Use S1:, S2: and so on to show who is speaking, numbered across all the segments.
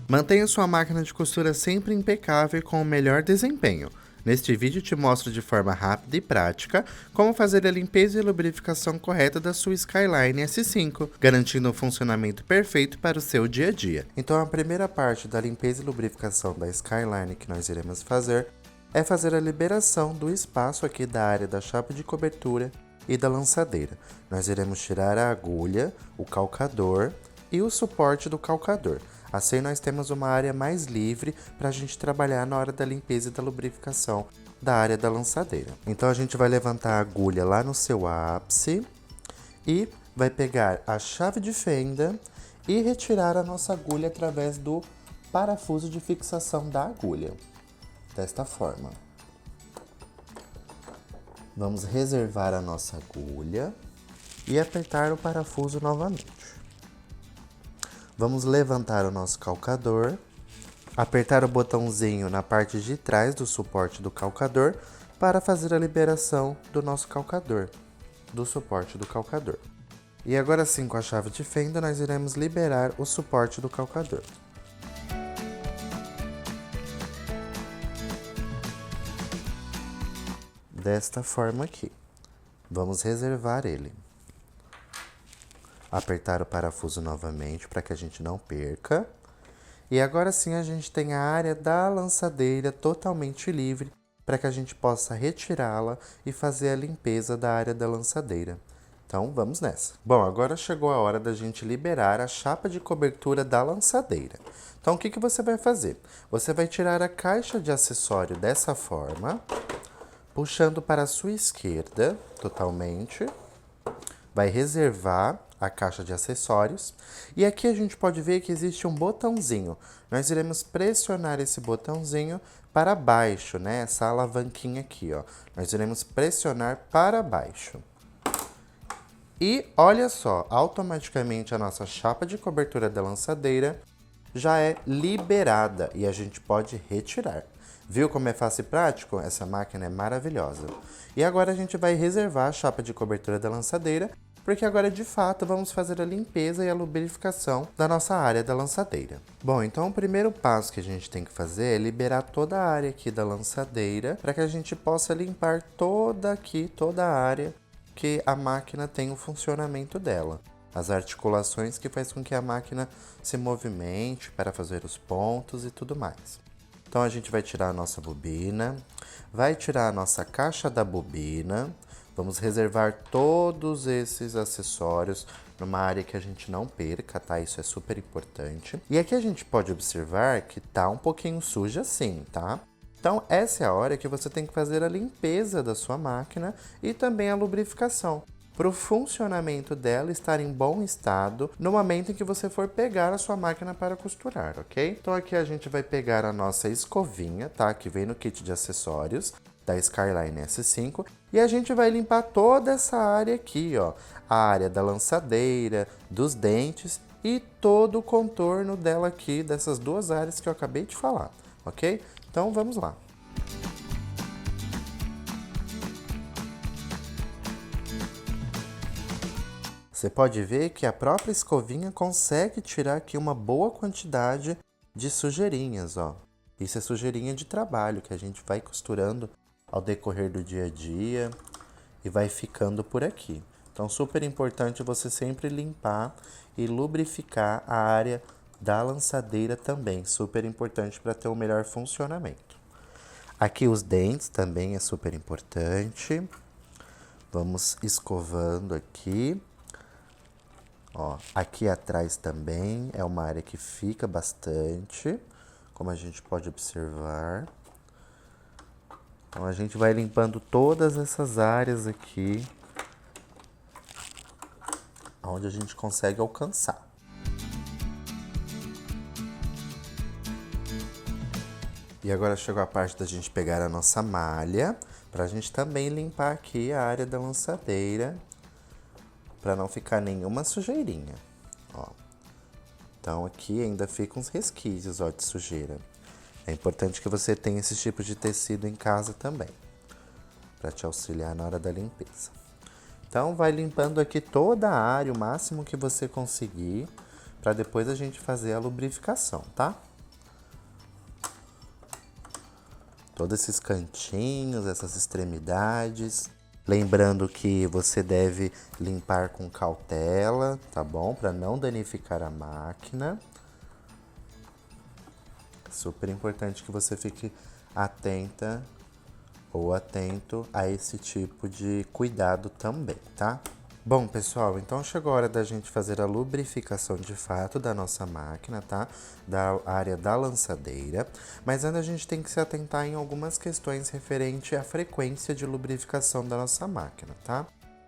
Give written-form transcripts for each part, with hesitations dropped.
S1: Mantenha sua máquina de costura sempre impecável e com o melhor desempenho. Neste vídeo te mostro de forma rápida e prática como fazer a limpeza e lubrificação correta da sua Skyline S5, garantindo um funcionamento perfeito para o seu dia a dia. Então a primeira parte da limpeza e lubrificação da Skyline que nós iremos fazer é fazer a liberação do espaço aqui da área da chapa de cobertura e da lançadeira. Nós iremos tirar a agulha, o calcador e o suporte do calcador. Assim nós temos uma área mais livre para a gente trabalhar na hora da limpeza e da lubrificação da área da lançadeira. Então a gente vai levantar a agulha lá no seu ápice e vai pegar a chave de fenda e retirar a nossa agulha através do parafuso de fixação da agulha. Desta forma. Vamos reservar a nossa agulha e apertar o parafuso novamente. Vamos levantar o nosso calcador, apertar o botãozinho na parte de trás do suporte do calcador para fazer a liberação do nosso calcador, do suporte do calcador. E agora sim, com a chave de fenda, nós iremos liberar o suporte do calcador. Desta forma aqui. Vamos reservar ele. Apertar o parafuso novamente para que a gente não perca. E agora sim a gente tem a área da lançadeira totalmente livre para que a gente possa retirá-la e fazer a limpeza da área da lançadeira. Então vamos nessa. Bom, agora chegou a hora da gente liberar a chapa de cobertura da lançadeira. Então o que você vai fazer? Você vai tirar a caixa de acessório dessa forma, puxando para a sua esquerda totalmente. Vai reservar a caixa de acessórios. E aqui a gente pode ver que existe um botãozinho. Nós iremos pressionar esse botãozinho para baixo, né? Essa alavanquinha aqui, ó. Nós iremos pressionar para baixo. E olha só, automaticamente a nossa chapa de cobertura da lançadeira já é liberada e a gente pode retirar. Viu como é fácil e prático? Essa máquina é maravilhosa. E agora a gente vai reservar a chapa de cobertura da lançadeira, porque agora de fato vamos fazer a limpeza e a lubrificação da nossa área da lançadeira. Bom, então o primeiro passo que a gente tem que fazer é liberar toda a área aqui da lançadeira, para que a gente possa limpar toda a área que a máquina tem o funcionamento dela. As articulações que faz com que a máquina se movimente para fazer os pontos e tudo mais. Então a gente vai tirar a nossa bobina, vai tirar a nossa caixa da bobina, vamos reservar todos esses acessórios numa área que a gente não perca, tá? Isso é super importante. E aqui a gente pode observar que tá um pouquinho suja sim, tá? Então essa é a hora que você tem que fazer a limpeza da sua máquina e também a lubrificação, para o funcionamento dela estar em bom estado no momento em que você for pegar a sua máquina para costurar, ok? Então aqui a gente vai pegar a nossa escovinha, tá? Que vem no kit de acessórios da Skyline S5 e a gente vai limpar toda essa área aqui, ó. A área da lançadeira, dos dentes e todo o contorno dela aqui, dessas duas áreas que eu acabei de falar, ok? Então vamos lá. Você pode ver que a própria escovinha consegue tirar aqui uma boa quantidade de sujeirinhas, ó. Isso é sujeirinha de trabalho que a gente vai costurando ao decorrer do dia a dia e vai ficando por aqui. Então, super importante você sempre limpar e lubrificar a área da lançadeira também. Super importante para ter um melhor funcionamento. Aqui os dentes também é super importante. Vamos escovando aqui. Ó, aqui atrás também é uma área que fica bastante, como a gente pode observar. Então a gente vai limpando todas essas áreas aqui, onde a gente consegue alcançar. E agora chegou a parte da gente pegar a nossa malha, para a gente também limpar aqui a área da lançadeira, para não ficar nenhuma sujeirinha, ó. Então aqui ainda ficam uns resquícios, ó, de sujeira. É importante que você tenha esse tipo de tecido em casa também, para te auxiliar na hora da limpeza. Então vai limpando aqui toda a área, o máximo que você conseguir, para depois a gente fazer a lubrificação, tá? Todos esses cantinhos, essas extremidades. Lembrando que você deve limpar com cautela, tá bom? Para não danificar a máquina. Super importante que você fique atenta ou atento a esse tipo de cuidado também, tá? Bom, pessoal, então chegou a hora da gente fazer a lubrificação de fato da nossa máquina, tá? Da área da lançadeira. Mas ainda a gente tem que se atentar em algumas questões referente à frequência de lubrificação da nossa máquina, tá?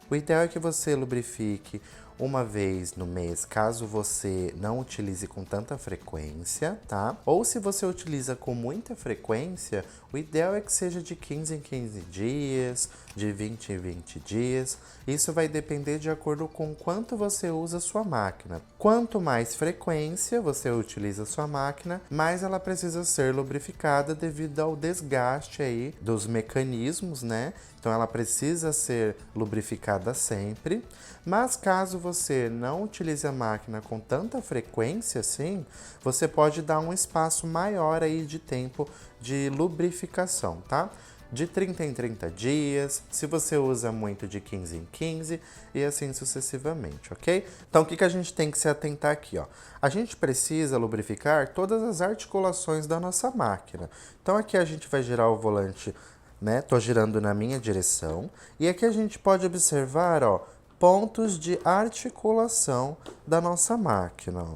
S1: O ideal é que você lubrifique uma vez no mês, caso você não utilize com tanta frequência, tá? Ou se você utiliza com muita frequência, o ideal é que seja de 15 em 15 dias, de 20 em 20 dias. Isso vai depender de acordo com quanto você usa a sua máquina. Quanto mais frequência você utiliza a sua máquina, mais ela precisa ser lubrificada devido ao desgaste aí dos mecanismos, né? Então ela precisa ser lubrificada sempre, mas caso você não utilize a máquina com tanta frequência assim, você pode dar um espaço maior aí de tempo de lubrificação, tá? De 30 em 30 dias, se você usa muito de 15 em 15 e assim sucessivamente, ok? Então o que a gente tem que se atentar aqui, ó? A gente precisa lubrificar todas as articulações da nossa máquina. Então aqui a gente vai girar o volante, né? Tô girando na minha direção e aqui a gente pode observar, ó, pontos de articulação da nossa máquina. Ó.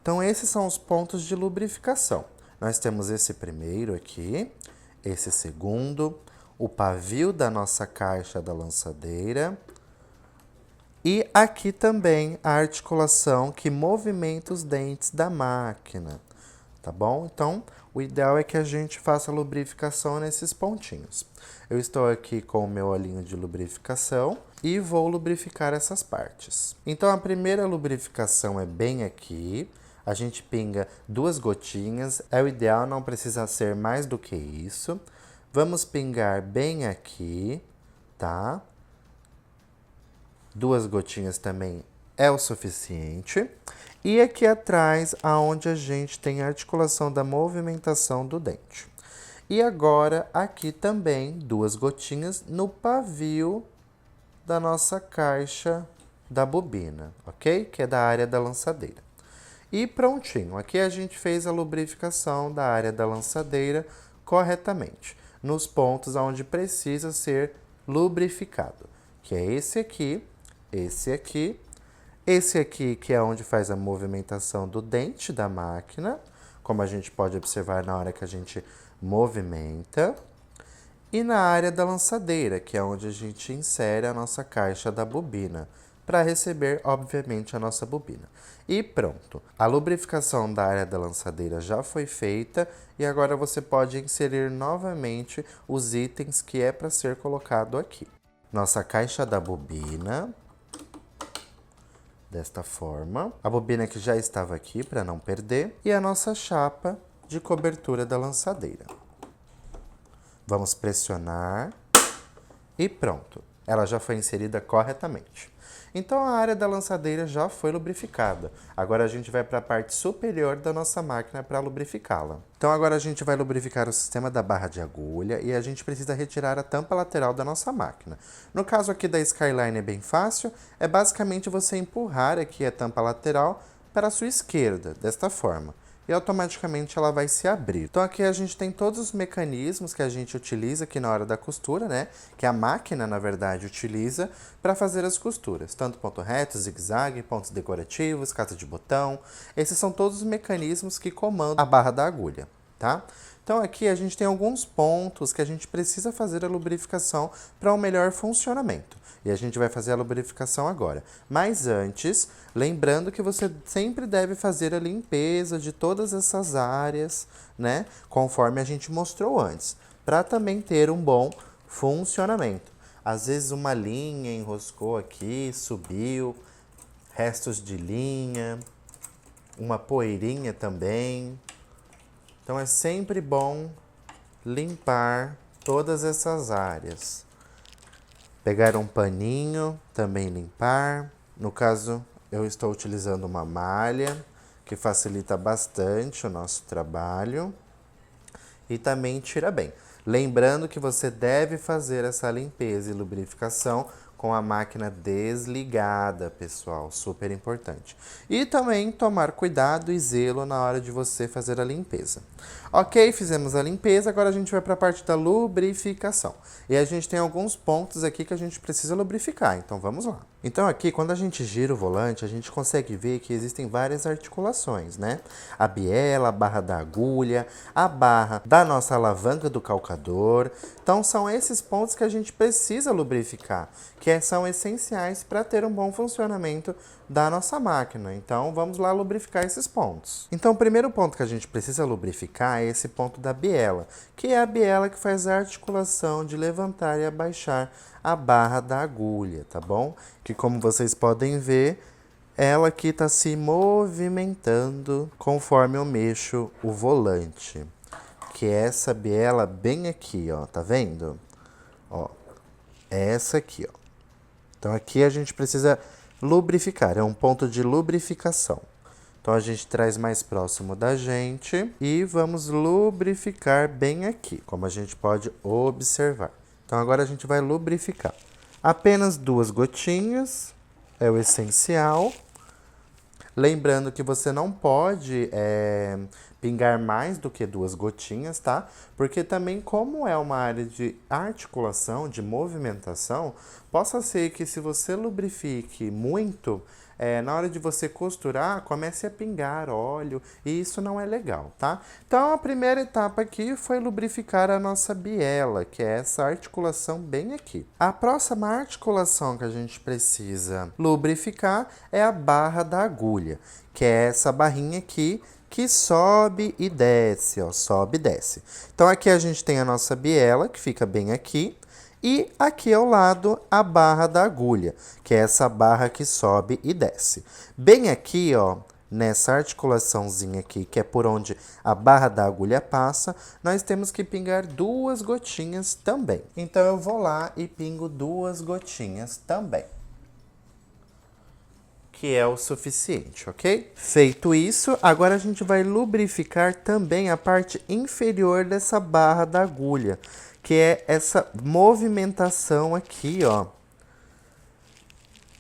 S1: Então esses são os pontos de lubrificação. Nós temos esse primeiro aqui, esse segundo, o pavio da nossa caixa da lançadeira e aqui também a articulação que movimenta os dentes da máquina, tá bom? Então, o ideal é que a gente faça a lubrificação nesses pontinhos. Eu estou aqui com o meu olhinho de lubrificação e vou lubrificar essas partes. Então, a primeira lubrificação é bem aqui. A gente pinga 2 gotinhas, é o ideal, não precisa ser mais do que isso. Vamos pingar bem aqui, tá? 2 gotinhas também é o suficiente. E aqui atrás, aonde a gente tem a articulação da movimentação do dente. E agora, aqui também, 2 gotinhas no pavio da nossa caixa da bobina, ok? Que é da área da lançadeira. E prontinho, aqui a gente fez a lubrificação da área da lançadeira corretamente, nos pontos onde precisa ser lubrificado, que é esse aqui, esse aqui, esse aqui que é onde faz a movimentação do dente da máquina, como a gente pode observar na hora que a gente movimenta, e na área da lançadeira, que é onde a gente insere a nossa caixa da bobina, para receber, obviamente, a nossa bobina. E pronto, a lubrificação da área da lançadeira já foi feita e agora você pode inserir novamente os itens que é para ser colocado aqui. Nossa caixa da bobina, desta forma, a bobina que já estava aqui para não perder e a nossa chapa de cobertura da lançadeira. Vamos pressionar e pronto, ela já foi inserida corretamente. Então a área da lançadeira já foi lubrificada. Agora a gente vai para a parte superior da nossa máquina para lubrificá-la. Então agora a gente vai lubrificar o sistema da barra de agulha e a gente precisa retirar a tampa lateral da nossa máquina. No caso aqui da Skyline é bem fácil, é basicamente você empurrar aqui a tampa lateral para a sua esquerda, desta forma. E automaticamente ela vai se abrir. Então aqui a gente tem todos os mecanismos que a gente utiliza aqui na hora da costura, né? Que a máquina, na verdade, utiliza para fazer as costuras. Tanto ponto reto, zigue-zague, pontos decorativos, casa de botão. Esses são todos os mecanismos que comandam a barra da agulha, tá? Então aqui a gente tem alguns pontos que a gente precisa fazer a lubrificação para um melhor funcionamento. E a gente vai fazer a lubrificação agora. Mas antes, lembrando que você sempre deve fazer a limpeza de todas essas áreas, né? Conforme a gente mostrou antes, para também ter um bom funcionamento. Às vezes uma linha enroscou aqui, subiu, restos de linha, uma poeirinha também. Então é sempre bom limpar todas essas áreas. Pegar um paninho, também limpar. No caso, eu estou utilizando uma malha, que facilita bastante o nosso trabalho. e também tira bem. Lembrando que você deve fazer essa limpeza e lubrificação com a máquina desligada, pessoal, super importante. E também tomar cuidado e zelo na hora de você fazer a limpeza. Ok, fizemos a limpeza, agora a gente vai para a parte da lubrificação. E a gente tem alguns pontos aqui que a gente precisa lubrificar, então vamos lá. Então aqui, quando a gente gira o volante, a gente consegue ver que existem várias articulações, né? A biela, a barra da agulha, a barra da nossa alavanca do calcador. Então são esses pontos que a gente precisa lubrificar, que são essenciais para ter um bom funcionamento da nossa máquina. Então vamos lá lubrificar esses pontos. Então o primeiro ponto que a gente precisa lubrificar é esse ponto da biela, que é a biela que faz a articulação de levantar e abaixar a barra da agulha, tá bom? Que como vocês podem ver, ela aqui está se movimentando conforme eu mexo o volante. Que é essa biela bem aqui, ó, tá vendo? Ó, é essa aqui, ó. Então aqui a gente precisa lubrificar, é um ponto de lubrificação. Então a gente traz mais próximo da gente e vamos lubrificar bem aqui, como a gente pode observar. Então agora a gente vai lubrificar. Apenas 2 gotinhas é o essencial. Lembrando que você não pode pingar mais do que 2 gotinhas, tá? Porque também, como é uma área de articulação, de movimentação, possa ser que se você lubrifique muito, na hora de você costurar, comece a pingar óleo e isso não é legal, tá? Então, a primeira etapa aqui foi lubrificar a nossa biela, que é essa articulação bem aqui. A próxima articulação que a gente precisa lubrificar é a barra da agulha, que é essa barrinha aqui, que sobe e desce, ó, sobe e desce. Então, aqui a gente tem a nossa biela, que fica bem aqui, e aqui ao lado a barra da agulha, que é essa barra que sobe e desce. Bem aqui, ó, nessa articulaçãozinha aqui, que é por onde a barra da agulha passa, nós temos que pingar 2 gotinhas também. Então, eu vou lá e pingo 2 gotinhas também, que é o suficiente, ok? Feito isso, agora a gente vai lubrificar também a parte inferior dessa barra da agulha, que é essa movimentação aqui, ó,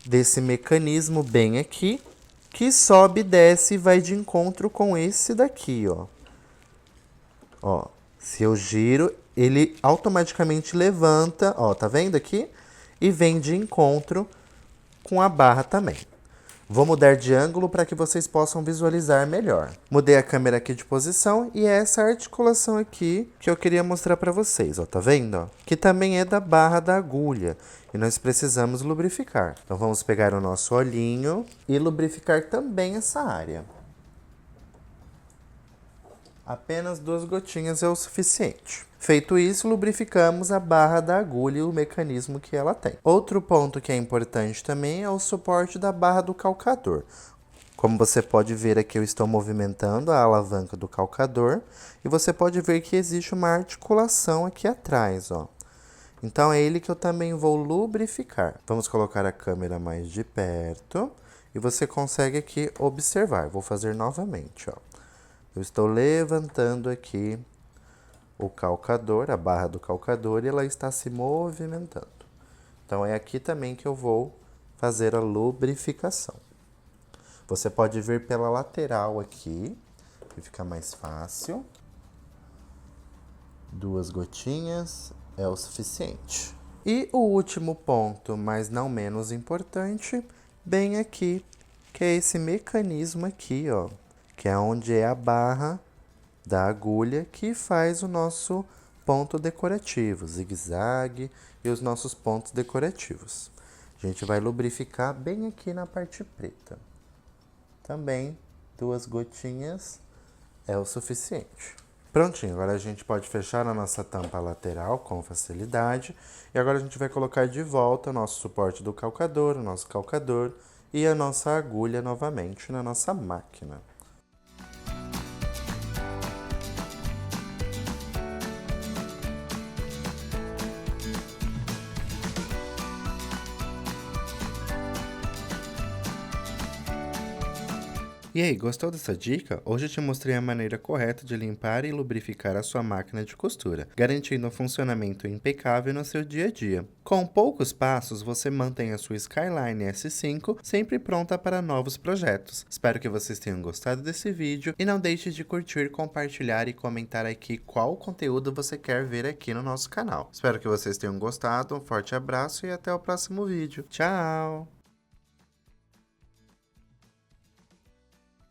S1: desse mecanismo bem aqui, que sobe e desce e vai de encontro com esse daqui, ó. Ó, se eu giro, ele automaticamente levanta, ó, tá vendo aqui? E vem de encontro com a barra também. Vou mudar de ângulo para que vocês possam visualizar melhor. Mudei a câmera aqui de posição e é essa articulação aqui que eu queria mostrar para vocês, ó, tá vendo? Ó? Que também é da barra da agulha e nós precisamos lubrificar. Então vamos pegar o nosso olhinho e lubrificar também essa área. Apenas 2 gotinhas é o suficiente. Feito isso, lubrificamos a barra da agulha e o mecanismo que ela tem. Outro ponto que é importante também é o suporte da barra do calcador. Como você pode ver aqui, eu estou movimentando a alavanca do calcador e você pode ver que existe uma articulação aqui atrás, ó. Então é ele que eu também vou lubrificar. Vamos colocar a câmera mais de perto e você consegue aqui observar. Vou fazer novamente, ó. Eu estou levantando aqui o calcador, a barra do calcador, e ela está se movimentando. Então, é aqui também que eu vou fazer a lubrificação. Você pode ver pela lateral aqui, que fica mais fácil. 2 gotinhas é o suficiente. E o último ponto, mas não menos importante, bem aqui, que é esse mecanismo aqui, ó, que é onde é a barra da agulha que faz o nosso ponto decorativo, zigue-zague e os nossos pontos decorativos. A gente vai lubrificar bem aqui na parte preta. Também 2 gotinhas é o suficiente. Prontinho, agora a gente pode fechar a nossa tampa lateral com facilidade. E agora a gente vai colocar de volta o nosso suporte do calcador, o nosso calcador e a nossa agulha novamente na nossa máquina. E aí, gostou dessa dica? Hoje eu te mostrei a maneira correta de limpar e lubrificar a sua máquina de costura, garantindo um funcionamento impecável no seu dia a dia. Com poucos passos, você mantém a sua Skyline S5 sempre pronta para novos projetos. Espero que vocês tenham gostado desse vídeo e não deixe de curtir, compartilhar e comentar aqui qual conteúdo você quer ver aqui no nosso canal. Espero que vocês tenham gostado, um forte abraço e até o próximo vídeo. Tchau!